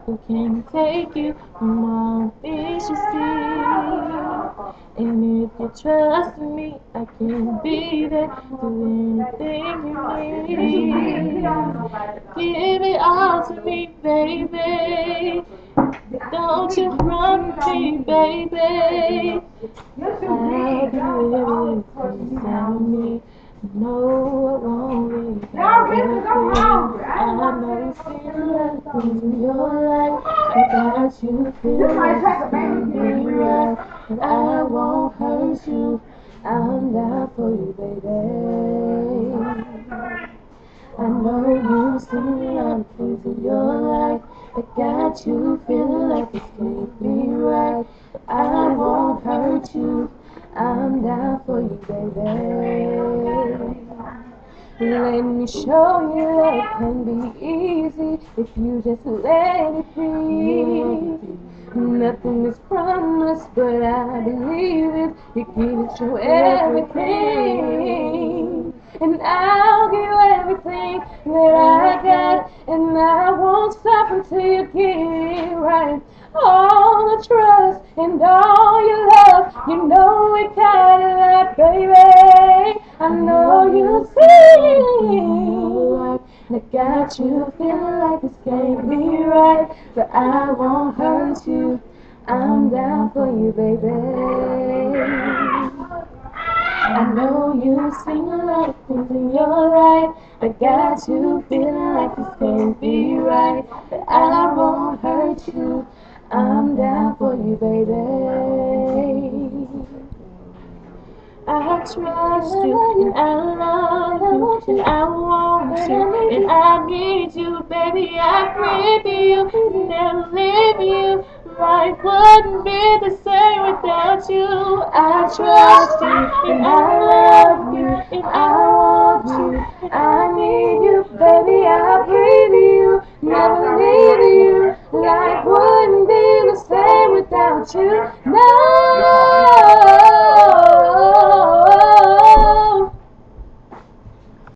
who can take you from all fish you see. And if you trust me, I can be there to anything you need. Give it all to me, baby. Don't you run from me, baby. I'll do everything for me. No, I won't leave everything. I know you feel like things in your life without you feel like it's gonna be right. But I won't hurt you. I'm down for you, baby. I know you've seen a lot of things in your life that got you feeling like this can't be right. But I won't hurt you. I'm down for you, baby. Let me show you love can be easy if you just let it be. Nothing is promised, but I believe it. You give it your everything. And I'll give you everything that I got. And I won't stop until you get it right. All the trust and all your love, you know we got it like, baby. I know you see that got you feeling like this can't be right, but I won't hurt you. I'm down for you, baby. I know you've seen a lot of things in your life that got you feeling like this can't be right, but I won't hurt you. I'm down for you, baby. I trust you, and I love you, and I want you, and I need you, baby. I need you, never leave you. Life wouldn't be the same without you. I trust you, and I love you, and I want you. I need you, baby. I breathe you, never leave you. Life wouldn't be the same without you.